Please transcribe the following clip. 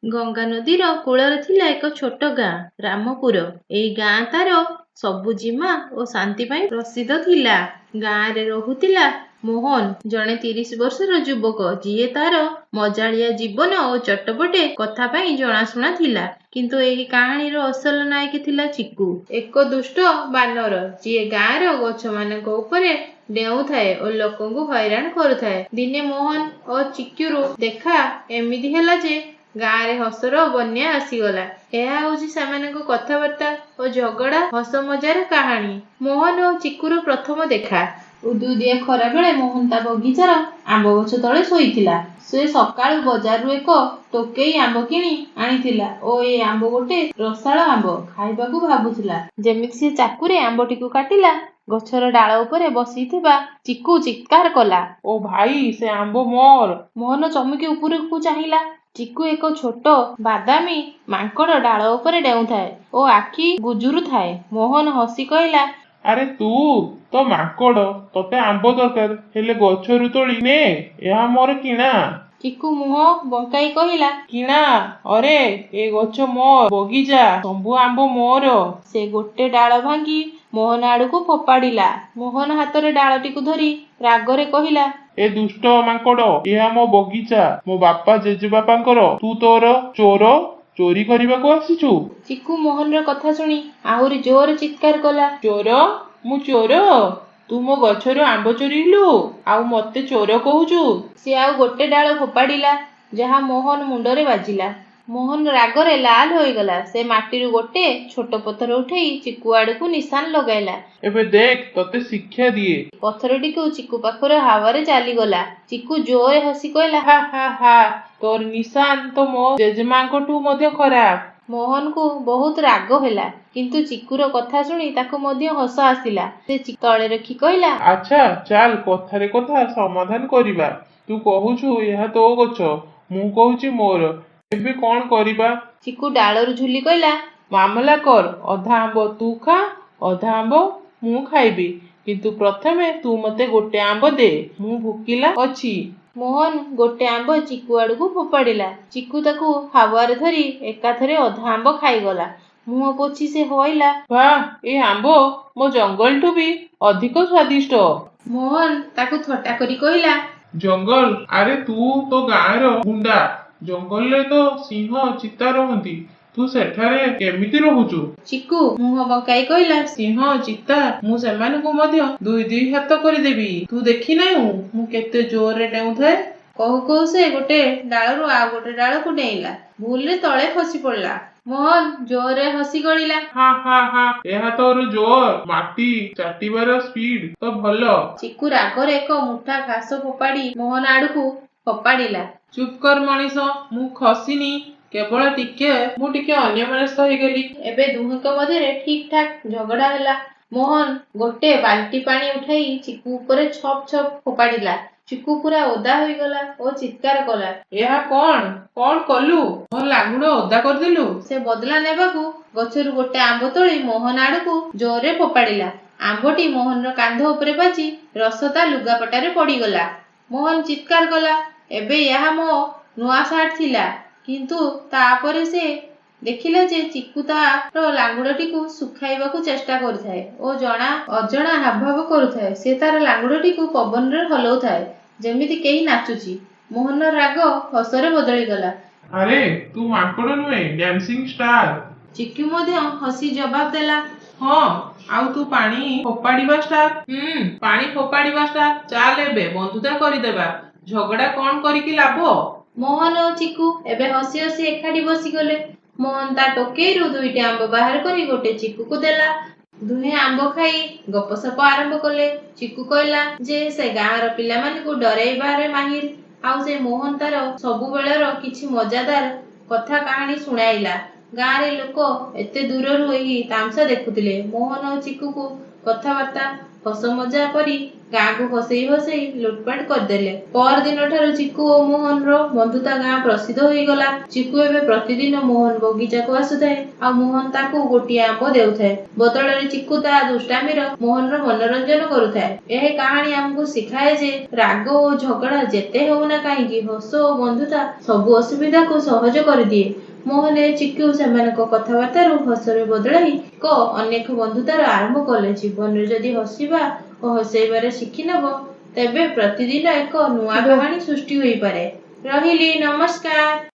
ଗଙ୍ଗା ନଦୀର କୂଳରେ ଥିଲା ଏକ ଛୋଟ ଗାଁ ରାମପୁର। ଏଇ ଗାଁ ତାର ସବୁଜିମା ଓ ଶାନ୍ତି ପାଇଁ ପ୍ରସିଦ୍ଧ ଥିଲା। ଗାଁରେ ରହୁଥିଲା ମୋହନ, ଜଣେ 30 ବର୍ଷର ଯୁବକ, ଯିଏ ତାର ମଜାଳିଆ ଜୀବନ ଓ ଚଟପଟେ କଥା ପାଇଁ ଜଣାଶୁଣା ଥିଲା। କିନ୍ତୁ ଏହି କାହାଣୀର ଅସଲ ନାୟକ ଥିଲା ଚିକୁ, ଏକ ଦୁଷ୍ଟ ବାନର, ଯିଏ ଗାଁର ଗଛମାନଙ୍କ ଉପରେ ଡେଉଁଥାଏ ଓ ଲୋକଙ୍କୁ ହଇରାଣ କରୁଥାଏ। ଦିନେ ମୋହନ ଓ ଚିକୁର ଦେଖା ଏମିତି ହେଲା ଯେ ଗାଁରେ ହସର ବନ୍ୟା ଆସିଗଲା। ଏହା ହେଉଛି ସେମାନଙ୍କ କଥାବାର୍ତ୍ତା ଓ ଝଗଡ଼ା ହସ ମଜାର କାହାଣୀ। ମୋହନ ଓ ଚିକୁର ପ୍ରଥମ ଦେଖା। ଉଦୁଉଦିଆ ଖରାବେଳେ ମୋହନ ତା ବଗିଚାର ଆମ୍ବ ଗଛ ତଳେ ଶୋଇଥିଲା। ସେ ସକାଳୁ ବଜାରରୁ ଏକ ଟୋକେଇ ଆମ୍ବ କିଣି ଆଣିଥିଲା ଓ ଏ ଆମ୍ବ ଗୋଟେ ରସାଳ ଆମ୍ବ। ଖାଇବାକୁ ଭାବୁଥିଲା। ଯେମିତି ସେ ଚାକୁରେ ଆମ୍ବଟିକୁ କାଟିଲା, ଗଛର ଡାଳ ଉପରେ ବସିଥିବା ଚିକୁ ଚିତ୍କାର କଲା, ଓ ଭାଇ, ସେ ଆମ୍ବ ମୋର। ମୋହନ ଚମକି ଉପରକୁ ଚାହିଁଲା। ଚିକୁ ଏକ ଛୋଟ ବାଦାମୀ ମାଙ୍କଡ଼ ଡାଳ ଉପରେ ଡେଉଁଥାଏ ଓ ଆଖି ଗୁଜୁରୁଥାଏ। ମୋହନ ହସି କହିଲା, ଆରେ ତୁ ତ ମାଙ୍କଡ଼, ତତେ ଆମ୍ବ ଦରକାର ହେଲେ ଗଛରୁ ତୋଳି ନେ, ଏହା ମୋର କିଣା। ଚିକୁ ମୁହଁ ବଙ୍କାଇ କହିଲା, କିଣା? ଅରେ, ଏ ଗଛ ମୋ ବଗିଚା, ସବୁ ଆମ୍ବ ମୋର। ସେ ଗୋଟେ ଡାଳ ଭାଙ୍ଗି ମୋହନ ଆଡ଼କୁ ଫୋପାଡ଼ିଲା। ମୋହନ ହାତରେ ଡାଳଟିକୁ ଧରି ରାଗରେ କହିଲା, ଏ ଦୁଷ୍ଟ ମାଙ୍କଡ଼, ଏହା ମୋ ବଗିଚା, ମୋ ବାପା ଜେଜେବାପାଙ୍କର। ତୁ ତୋର ଚୋରି କରିବାକୁ ଆସିଛୁ? ଚିକୁ ମୋହନର କଥା ଶୁଣି ଆହୁରି ଜୋରରେ ଚିତ୍କାର କଲା। ଚୋର? ମୁଁ ଚୋର? ତୁ ମୋ ଗଛରୁ ଆମ୍ବ ଚୋରିଲୁ, ଆଉ ମତେ ଚୋର କହୁଛୁ? ସେ ଆଉ ଗୋଟେ ଡାଳ ଫୋପାଡ଼ିଲା, ଯାହା ମୋହନ ମୁଣ୍ଡରେ ବାଜିଲା। ମୋହନ ରାଗରେ ଲାଲ ହୋଇଗଲା। ସେ ମାଟିରୁ ଗୋଟେ ଛୋଟ ପଥର ଉଠେଇ ଚିକୁ ଆଡ଼କୁ ନିଶାନ ଲଗାଇଲା। ଏବେ ଦେଖ, ତତେ ଶିକ୍ଷା ଦିଏ। ପଥରଟିକୁ ଚିକୁ ପାଖରେ ହାୱାରେ ଚାଲିଗଲା। ଚିକୁ ଜୋରରେ ହସି କହିଲା, ହା ହା ହା, ତୋର ନିଶାନ ତ ମୋ ଜେଜେମାଙ୍କଠୁ ମଧ୍ୟ ଖରାପ। ମୋହନକୁ ବହୁତ ରାଗ ହେଲା, କିନ୍ତୁ ଚିକୁର କଥା ଶୁଣି ତାକୁ ମଧ୍ୟ ହସ ଆସିଲା। ସେ ଚିକୁ ତଳେ ରଖି କହିଲା, ଆଚ୍ଛା, ଚାଲ କଥାରେ କଥା ସମାଧାନ କରିବା। ତୁ କହୁଛୁ ଏହା ତୋ ଗଛ, ମୁଁ କହୁଛି ମୋର। ଏବେ କଣ କରିବା? ଚିକୁ ଡାଳରୁ ଝୁଲି କହିଲା, ମାମଲା କର। ଅଧା ଆମ୍ବ ତୁ ଖା, ଅଧା ଆମ୍ବ ମୁଁ ଖାଇବି। କିନ୍ତୁ ପ୍ରଥମେ ତୁ ମତେ ଗୋଟେ ଆମ୍ବ ଦେ, ମୁଁ ଭୋକିଲା ଅଛି। ମୋହନ ଗୋଟେ ଆମ୍ବ ଚିକୁ ଆଡ଼କୁ ଫୋପାଡ଼ିଲା। ଚିକୁ ତାକୁ ହାୱାରେ ଧରି ଏକାଥରେ ଅଧା ଆମ୍ବ ଖାଇଗଲା। ମୁହଁ ପୋଛି ସେ କହିଲା, ବାଃ, ଏ ଆମ୍ବ ମୋ ଜଙ୍ଗଲଠୁ ବି ଅଧିକ ସ୍ୱାଦିଷ୍ଟ। ମୋହନ ତାକୁ ଥଟ୍ଟା କରି କହିଲା, ଜଙ୍ଗଲ? ଆରେ ତୁ ତ ଗାଁର ଗୁଣ୍ଡା। ଜଙ୍ଗଲରେ ତ ସିଂହ ଚିତା ରହନ୍ତି, ତୁ ସେଠାରେ କେମିତି ରହୁଛୁ? ଚିକୁ ମୁହଁ ବଙ୍କାଇ କହିଲା, ସିଂହ ଚିତା, ମୁଁ ସେମାନଙ୍କୁ ମଧ୍ୟ ଦୁଇ ହାତ କରିଦେବି। ତୁ ଦେଖିନାହୁଁ ମୁଁ କେତେ ଜୋରରେ ଡେଉଁଥାଏ? କହୁ କହୁ ସେ ଗୋଟେ ଡାଳରୁ ଆଉ ଗୋଟେ ଡାଳକୁ ଡେଇଁଲା। ଭୁଲରେ ତଳେ ଖସି ପଡ଼ିଲା। ମୋହନ ଜୋରରେ ହସି ଗଳିଲା। ହା ହା ହା, ଏହା ତୋର ଜୋର, ମାଟି ଚାଟିବାର ସ୍ପିଡ ତ ଭଲ। ଚିକୁ ରାଗରେ ଏକ ମୁଠା ଘାସ ଫୋପାଡ଼ି ମୋହନ ଆଡ଼କୁ ଫୋପାଡ଼ିଲା। ଚୁପ୍ କର ମଣିଷ, ମୁଁ ଖସିନି, କେବଳ ମୁଁ ଟିକେ ଅନ୍ୟମନସ୍କ ହେଇଗଲି। ଏବେ ଦୁହିଁଙ୍କ ମଧ୍ୟରେ ଠିକ୍ ଠାକ୍ ଝଗଡ଼ା ହେଲା। ମୋହନ ଗୋଟେ ବାଲ୍ଟି ପାଣି ଉଠାଇ ଚିକୁ ଉପରେ ଛପ୍ ଛପ୍ ଫୋପାଡ଼ିଲା। ଚିକୁ ପୁରା ଓଦା ହୋଇଗଲା ଓ ଚିତ୍କାର କଲା, ଏହା କଣ କଲୁ? ମୋ ଲାଙ୍ଗୁଡ଼ ଓଦା କରିଦେଲୁ। ସେ ବଦଲା ନେବାକୁ ଗଛରୁ ଗୋଟେ ଆମ୍ବ ତୋଳି ମୋହନ ଆଡ଼କୁ ଜୋରରେ ଫୋପାଡ଼ିଲା। ଆମ୍ବଟି ମୋହନର କାନ୍ଧ ଉପରେ ବାଜି ରସ ତା ଲୁଗାପଟାରେ ପଡ଼ିଗଲା। ମୋହନ ଚିତ୍କାର କଲା, ଏବେ ଏହା ମୋ ନୂଆ ସାର୍ଟ ଥିଲା। କିନ୍ତୁ ତାପରେ ସେ ଦେଖିଲା ଯେ ଚିକୁ ତାର ଲାଙ୍ଗୁଡ଼ଟିକୁ ଶୁଖାଇବାକୁ ଚେଷ୍ଟା କରୁଥାଏ ଓ ଅଜଣା ହାବଭାବ କରୁଥାଏ। ସେ ତାର ଲାଙ୍ଗୁଡ଼ଟିକୁ ପବନରେ ହଲଉଥାଏ, ଯେମିତି କେହି ନାଚୁଛି। ମୋହନର ରାଗ ହସରେ ବଦଳିଗଲା। ଆରେ ତୁ ମାଙ୍କଡ଼ ନୁହେଁ, ଡ୍ୟାନ୍ସିଂ ଷ୍ଟାର। ଚିକୁ ମଧ୍ୟ ହସି ଜବାବ ଦେଲା, ହଁ, ଆଉ ତୁ ପାଣି ଫୋପାଡ଼ିବା ଷ୍ଟାର। ପାଣି ଫୋପାଡ଼ିବା ଷ୍ଟାର। ଚାଲ ଏବେ ବନ୍ଧୁତା କରିଦେବା। ଝଗଡ଼ା କଣ କରିକି ଲାଭ? ମୋହନ ଓ ଚିକୁ ଏବେ ହସି ହସି ଏକାଠି ବସିଗଲେ। ମୋହନ ତା ଟୋକେଇରୁ ଦୁଇଟି ଆମ୍ବ ବାହାର କରି ଗୋଟେ ଚିକୁକୁ ଦେଲା। ଦୁହେଁ ଆମ୍ବ ଖାଇ ଗପସପ ଆରମ୍ଭ କଲେ। ଚିକୁ କହିଲା ଯେ ସେ ଗାଁର ପିଲାମାନଙ୍କୁ ଡରାଇବାରେ ମାହିର, ଆଉ ସେ ମୋହନ ତାର ସବୁବେଳର କିଛି ମଜାଦାର କଥା କାହାଣୀ ଶୁଣାଇଲା। ଗାଁରେ ଲୋକ ଏତେ ଦୂରରୁ ଏହି ତାମସା ଦେଖୁଥିଲେ। ମୋହନ ଓ ଚିକୁକୁ କଥାବାର୍ତ୍ତା, ହସ ମଜା ପରି ଗାଁକୁ ହସେଇ ହସେଇ ଲୁଟପାଟ କରିଦେଲେ। ପରଦିନ ଠାରୁ ଚିକୁ ଓ ମୋହନର ବନ୍ଧୁତା ଗାଁ ପ୍ରସିଦ୍ଧ ହୋଇଗଲା। ଚିକୁ ଏବେ ପ୍ରତିଦିନ ମୋହନ ବଗିଚାକୁ ଆସୁଥାଏ ଆଉ ମୋହନ ତାକୁ ଗୋଟିଏ ଆମ୍ବ ଦେଉଥାଏ। ବଦଳରେ ଚିକୁ ତା ଦୁଷ୍ଟାମିର ମୋହନର ମନୋରଞ୍ଜନ କରୁଥାଏ। ଏହି କାହାଣୀ ଆମକୁ ଶିଖାଏ ଯେ ରାଗ ଓ ଝଗଡ଼ା ଯେତେ ହେଉନା କାହିଁକି ହସ ଓ ବନ୍ଧୁତା ସବୁ ଅସୁବିଧାକୁ ସହଜ କରିଦିଏ। ମୋହନ ଓ ଚିକୁ ସେମାନଙ୍କ କଥାବାର୍ତ୍ତାରୁ ହସରେ ବଦଳାଇ ଅନେକ ବନ୍ଧୁତାର ଆରମ୍ଭ କଲେ। ଜୀବନରେ ଯଦି ହସିବା ଓ ହସେଇବାରେ ଶିଖିନେବ ତେବେ ପ୍ରତିଦିନ ଏକ ନୂଆ କାହାଣୀ ସୃଷ୍ଟି ହୋଇପାରେ। ରହିଲି, ନମସ୍କାର।